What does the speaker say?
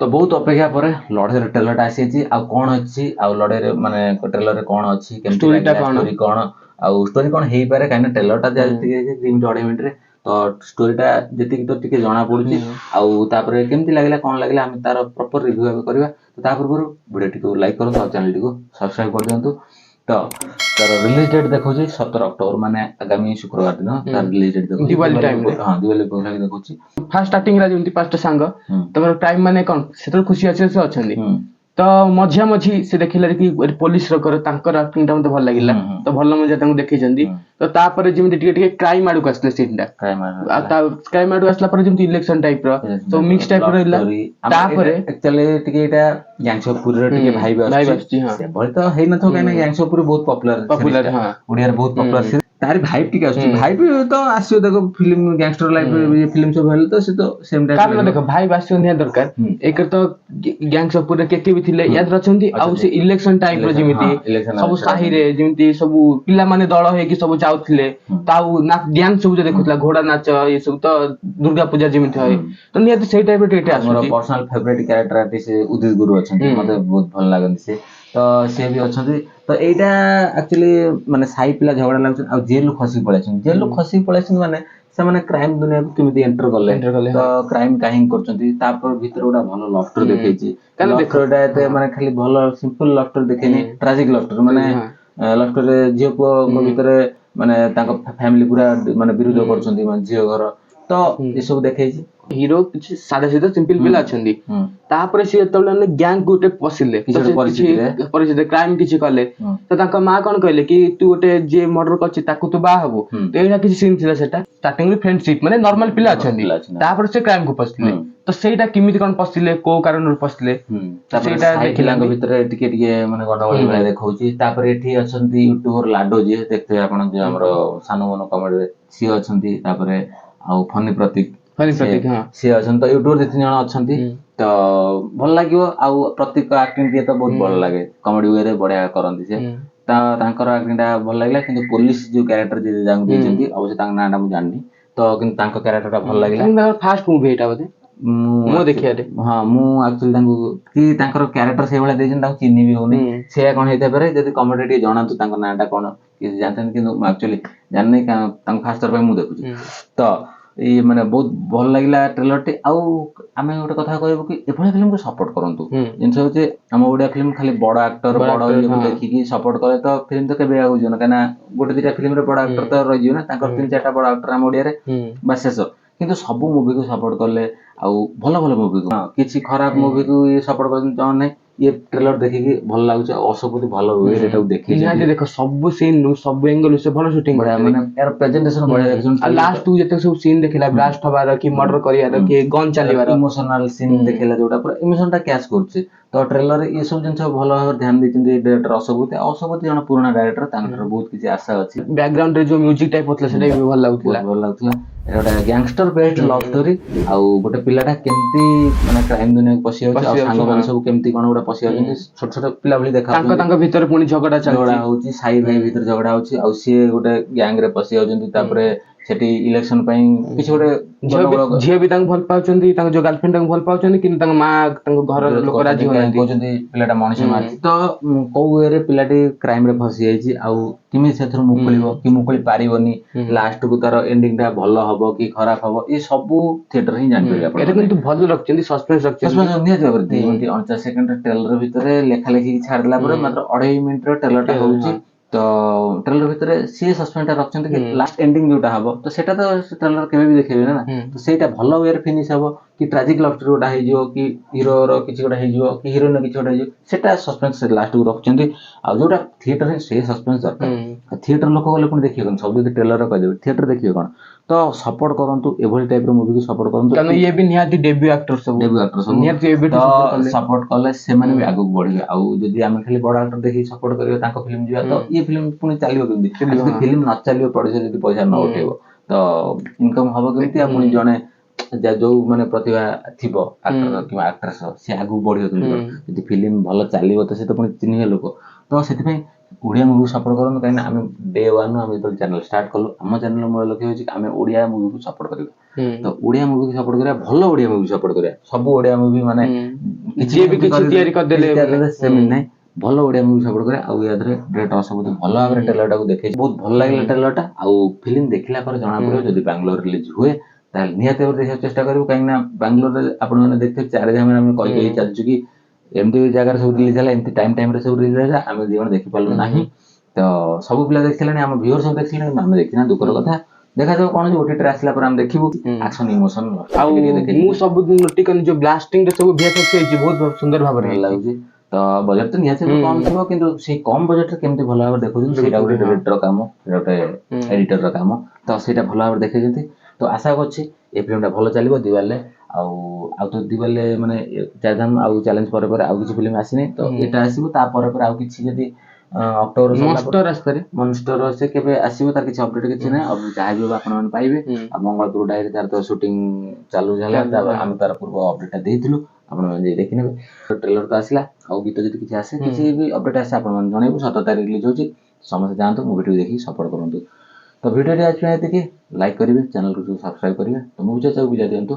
तो बहुत अपेक्षा पर लड़े ट्रेलर आसी कौन अच्छी लड़े माने ट्रेलर कौन अच्छी स्टोरी स्टोरी कौन स्टोरी कौन हो पारे कहीं ट्रेलर टा 2 मिनट 2.5 मिनट रे तो स्टोरीटा जी तो टे जना पड़ी आउे केमती लगे कौन लगे आम तार प्रॉपर रिव्यू करवा तो पूर्व वीडियो टी लाइक करूँ और चैनल टी सब्सक्राइब कर दिंतु तो तार रिलीज डेट देखो 17 अक्टोबर माने आगामी शुक्रवार दिन तार रिलीज डेट देखो दिवाली टाइम रे हां दिवाली प्रोग्राम देखो फास्ट स्टार्टिंग रा जेंती पांचटा सांग तमर टाइम माने कोन सेतर खुशी अछि से अछंदी तो मझिया मझी से देखिला कि पुलिस रो कर तांकर एक्टिंग टा मते भल लागिला तो भल मजा तांको देखै जंदी तो तापर जेमति टिके क्राइम आडू आसले सीनटा क्राइम आडू आसला पर जेमति इलेक्शन टाइप रो तो मिक्स टाइप रो इला तापर एक्चुअली टिके एटा गैंगसपुर रे टिके भाई आछी से बळ तो हेइ न थो काने गैंगसपुर बहुत पॉपुलर हां ओडिया बहुत पॉपुलर तारी भाइब टिके आछी भाइब तो आसियो देखो फिल्म गैंगस्टर लाइफ ये फिल्म सब हेल तो से तो सेम टाइप कारण देखो भाइब आसियो निया दरकार एक तो गैंगसपुर रे केके भी थिले याद रछंती आ से इलेक्शन टाइप रो जेमिति सब साही रे जेमिति सब पिला माने दळ हे कि सब जाउथिले ताउ ना डांस सब जे देखुतला घोड़ा नाच ये सब तो दुर्गा पूजा जेमिति होय तो निया सेही टाइप रो टेटे आछी हमर पर्सनल फेवरेट कैरेक्टर आर्टिस्ट उदित गुरु अछंती मते बहुत भल लागंती से तो से भी अछंती तो एटा एक्चुअली माने साई पिला झगड़ा लागछ आ जेल खसी पळेछन माने से माने क्राइम दुनिया को केमिति एंटर करले तो क्राइम काहे करछंती तापर भीतर गोटा भलो लव स्टोरी देखैछि काने देखोटा एते माने खाली भलो सिंपल लव स्टोरी देखेनी ट्रेजिक लव स्टोरी माने लव स्टोरी जियो को भीतर माने तांको फैमिली पूरा माने विरोध करछंती माने जियो घर तो ये सब देखैछि हीरो किछि सादा सीधा सिंपल पिला अछंदी तापर से तबले गैंग गोटे पसिले किछि परिस्थिति क्राइम किछि कले तो ताका मां कोन कहले कि तू गोटे जे मर्डर करछि ताकू तू बा हबो तो एटा किछि सीन थिला सेटा स्टार्टिंग रे फ्रेंडशिप माने नॉर्मल पिला अछंदी तापर से क्राइम को पसिले तो सेटा किमिति कोन पसिले को कारण रे पसिले सेटा देखिलांग भीतर टिके टिके माने गडबडी भले देखौछि तापर एठी अछंती यूट्यूबर लाडो जे देखते आपण जे हमरो सानो मनो कमेडी रे सी अछंती तापर आ फनी प्रतीक सी अछन तो यूट्यूबर 2-3 जण अछंती तो भल लागिवो आ प्रतीक एक्टिंग दिए तो बहुत भल लागे कॉमेडी वे रे बढ़िया करंती से तांकर एक्टिंग भल लागला किंतु पुलिस जो कैरेक्टर जे जांग देजंती अवश्य तांग नाडा मु जाननी तो किंतु तांको कैरेक्टर टा भल लागला फास्ट मूवी एटा बदे मो देखिया रे हां मु एक्चुअली तांको कि तांकर कैरेक्टर से वाला देजन तांको चिन्नी भी होनी से कोन हेते पारे जदी कॉमेडी टी जणातु तांको नाडा कोन कि जानतन किंतु एक्चुअली जाननै तांको फास्ट पर मु देखुची तो ये माने बहुत भल लागिला ट्रेलर टी आउ आमे गोटे कथा कहबो कि एभले फिल्म को सपोर्ट करंतु जिनसे होचे हम ओडिया फिल्म खाली बड़ एक्टर बड़ ये देखि कि सपोर्ट करे तो फिल्म तो केबे आउ जन काना गोटे दिटा फिल्म रे बड़ एक्टर तो रहि जियो ना तांकर 3-4टा बड़ एक्टर हम ओडिया रे बस शेष किंतु सब मूवी को सपोर्ट करले आउ भलो भलो मूवी को किछि खराब मूवी को ये सपोर्ट करन त नै ये ट्रेलर देखि कि भल लागुछ असबुति भलो वे एटा देखि जे देखो सब सीन नु सब एंगल से भलो शूटिंग बढिया माने यार प्रेजेंटेशन बढ़िया देखछन आ लास्ट तू जते सब सीन देखिला ब्लास्ट हबार कि मर्डर करियार कि गन चलीबार इमोशनल सीन देखिला जोटा पूरा इमोशन टा कैच करछ तो ट्रेलर ये सब जिन सब भलो भाबे ध्यान देछन डायरेक्टर असबुति जण पुराना डायरेक्टर तांकर बहुत किछि आशा अछि बैकग्राउंड रे जो म्यूजिक टाइप होतला सेटा भी भल लागुतला एटा गैंगस्टर बेस्ड लव स्टोरी आ गोटे पिलाटा केमती माने क्राइम दुनिया को पसियो आ सांग माने सब केमती कोन गोटा पसियो छोट छोट पिला भली देखा तांको भीतर पुनी झगड़ा होची साई भाई भीतर झगड़ा होची आ सी गोटे गैंग रे पसियो जंती तापरे सेठी इलेक्शन पई किछ गोटे झियो भी तांको भल पाउचंदी तांको जो गर्लफ्रेंड तांको भल पाउचंदी किन तांको मां तांको घर लोक राजी होनांती कहउचंदी पिलाटा मनुष्य मारची तो को वे रे पिलाटी क्राइम रे फसी जाईची आ किमि सेथर मुकुलिबो कि मुकुली पारिबोनी लास्ट को तार एंडिंग टा भलो हबो कि खराब हबो ए सब थिएटर ही जान परिया एटा किंतु भल रखचंदी सस्पेंस सस्पेंस निया जबर 2 मिनिट 49 सेकंड ट्रेलर भीतर लेखा लेखि छाड़ दिला पर मात्र 2.5 मिनिट रो ट्रेलर टा होउची तो ट्रेलर भीतर सी सस्पेंस रखछन कि लास्ट एंडिंग जोटा हबो तो सेटा तो ट्रेलर केबे भी देखेबे ना तो सेटा भलो वे फिनिश हबो कि ट्रेजिक लव स्टोरी गोटा हे जिवो कि हीरो रो किछि गोटा हे जिवो कि हीरोइन किछि गोटा हे जिवो सेटा सस्पेंस लास्ट को रखछन आ जोटा थिएटर रे से सस्पेंस दरकार थिएटर लोक गले कोन देखियो कोन सब ट्रेलर रो कह थिएटर देखियो कोन तो सपोर्ट करंतु एभली टाइप रो मूवी को सपोर्ट करंतु कारण ये भी निहाती डेब्यू एक्टर सब निहाती एबे सपोर्ट करले से माने भी आगु बढ़िबे आ जदी हम खाली बड़ एक्टर देखि सपोर्ट करियो ताको फिल्म जिया तो ये फिल्म पुनी चलियो केमती फिल्म न चलियो प्रोड्यूसर जदी पैसा न उठेबो तो इनकम हबो केमती आ पुनी जने ଯୋଉ ମାନେ ପ୍ରତିଭା ଥିବ ଆକ୍ଟର କିମ୍ବା ଆକ୍ଟ୍ରେସ ସେ ଆଗକୁ ବଢିବ କେମିତି କଣ। ଯଦି ଫିଲ୍ମ ଭଲ ଚାଲିବ ତ ସେ ତ ପୁଣି ଚିହ୍ନିବେ ଲୋକ। ତ ସେଥିପାଇଁ ଓଡ଼ିଆ ମୁଭିକୁ ସପୋର୍ଟ କରନ୍ତୁ, କାହିଁକିନା ଆମେ ଡେ ୱାନ୍ ଆମେ ଯେତେବେଳେ ଚ୍ୟାନେଲ ଷ୍ଟାର୍ଟ କଲୁ ଆମ ଚ୍ୟାନେଲ ମୂଳ ଲକ୍ଷ୍ୟ ହେଉଛି କି ଆମେ ଓଡ଼ିଆ ମୁଭିକୁ ସପୋର୍ଟ କରିବା। ତ ଓଡ଼ିଆ ମୁଭିକୁ ସପୋର୍ଟ କରିବା, ଭଲ ଓଡ଼ିଆ ମୁଭି ସପୋର୍ଟ କରିବା। ସବୁ ଓଡ଼ିଆ ମୁଭି ମାନେ ଯିଏ ବି କିଛି ତିଆରି କରିଦେଲେ ସେମିତି ନାହିଁ, ଭଲ ଓଡ଼ିଆ ମୁଭି ସପୋର୍ଟ କରିବା। ଆଉ ୟା ଦେହରେ ଡିରେକ୍ଟର ସବୁଠୁ ଭଲ ଭାବରେ ଟ୍ରେଲରଟାକୁ ଦେଖେଇଛି, ବହୁତ ଭଲ ଲାଗିଲା ଟ୍ରେଲରଟା। ଆଉ ଫିଲ୍ମ ଦେଖିଲା ପରେ ଜଣା ପଡ଼ିବ ଯଦି ବାଙ୍ଗାଲୋର ରିଲିଜ ହୁଏ ତାହେଲେ ନିହାତି ଭାବରେ ଦେଖିବାକୁ ଚେଷ୍ଟା କରିବୁ, କାହିଁକିନା ବାଙ୍ଗାଲୋରରେ ଆପଣମାନେ ଦେଖିଥିବେ ଚାରି ଧାମରେ ଆମେ କହି ଚାଲିଛୁ କି ଏମିତି ଜାଗାରେ ସବୁ ରିଲିଜ ହେଲା, ଏମିତି ଟାଇମରେ ସବୁ ରିଲିଜ ହେଲା, ଆମେ ଦି ଜଣ ଦେଖିପାରିଲୁ ନାହିଁ। ତ ସବୁ ପିଲା ଦେଖିଲେଣି, ଆମ ଭିଉଅର ସବୁ ଦେଖିଲେଣି, ଆମେ ଦେଖିନା ଦୁଃଖର କଥା। ଦେଖାଯାଉ କଣ ଓଟିଟିରେ ଆସିଲା ପରେ ଆମେ ଦେଖିବୁ ଆକ୍ସନ ଇମୋସନ। ଆଉ ମୁଁ ସବୁ ନୋଟିକଲି ଯୋଉ ବ୍ଲାଷ୍ଟିଂ ରେ ସବୁ ଭିଏଫଏକ୍ସ ହେଇଛି ବହୁତ ସୁନ୍ଦର ଭାବରେ ଭଲ ଲାଗୁଛି। ତ ବଜେଟ ତ ନିହାତି କମ ଥିବ, କିନ୍ତୁ ସେଇ କମ ବଜେଟରେ କେମିତି ଭଲ ଭାବରେ ଦେଖୁଛନ୍ତି ସେଇଟା ଗୋଟେ ଡିରେକ୍ଟର କାମ, ସେଇଟା ଗୋଟେ ଏଡିଟରର କାମ। ତ ସେଇଟା ଭଲ ଭାବରେ ଦେଖେଇଛନ୍ତି। ତ ଆଶା କରୁଛି ଏ ଫିଲ୍ମଟା ଭଲ ଚାଲିବ ଦିୱାଲିରେ। ଆଉ ତ ଦିୱାଲିରେ ମାନେ ଚାରିଧାମ ଆଉ ଚ୍ୟାଲେଞ୍ଜ ପରେ ପରେ ଆଉ କିଛି ଫିଲ୍ମ ଆସିନି, ତ ଏଇଟା ଆସିବ। ତାପରେ ପରେ ଆଉ କିଛି ଯଦି ଅକ୍ଟୋବର ମନଷ୍ଟର ସେ କେବେ ଆସିବ ତାର କିଛି ଅପଡେଟ କିଛି ନାହିଁ। ଯାହା ବି ହବ ଆପଣମାନେ ପାଇବେ। ଆଉ ମଙ୍ଗଳପୁର ଡାଇରୀ ତାର ତ ସୁଟିଂ ଚାଲୁ ହେଲା, ଆମେ ତାର ପୂର୍ବ ଅପଡେଟଟା ଦେଇଥିଲୁ, ଆପଣମାନେ ଯାଇ ଦେଖିନେବେ। ଟ୍ରେଲର ତ ଆସିଲା, ଆଉ ଗୀତ ଯଦି କିଛି ଆସେ କିଛି ବି ଅପଡେଟ ଆସେ ଆପଣମାନେ ଜଣେଇବୁ। 17 ତାରିଖ ରିଲିଜ ହଉଛି, ସମସ୍ତେ ଯାଆନ୍ତୁ ମୁଭିଟିକୁ ଦେଖିକି ସପୋର୍ଟ କରନ୍ତୁ। ତ ଭିଡ଼ିଓଟି ଆଜି ପାଇଁ ଏତିକି, ଲାଇକ୍ କରିବେ, ଚ୍ୟାନେଲକୁ ସବସ୍କ୍ରାଇବ କରିବେ। ତ ମୁଭି ଚର୍ଚ୍ଚାକୁ ବିଦାୟ ଦିଅନ୍ତୁ।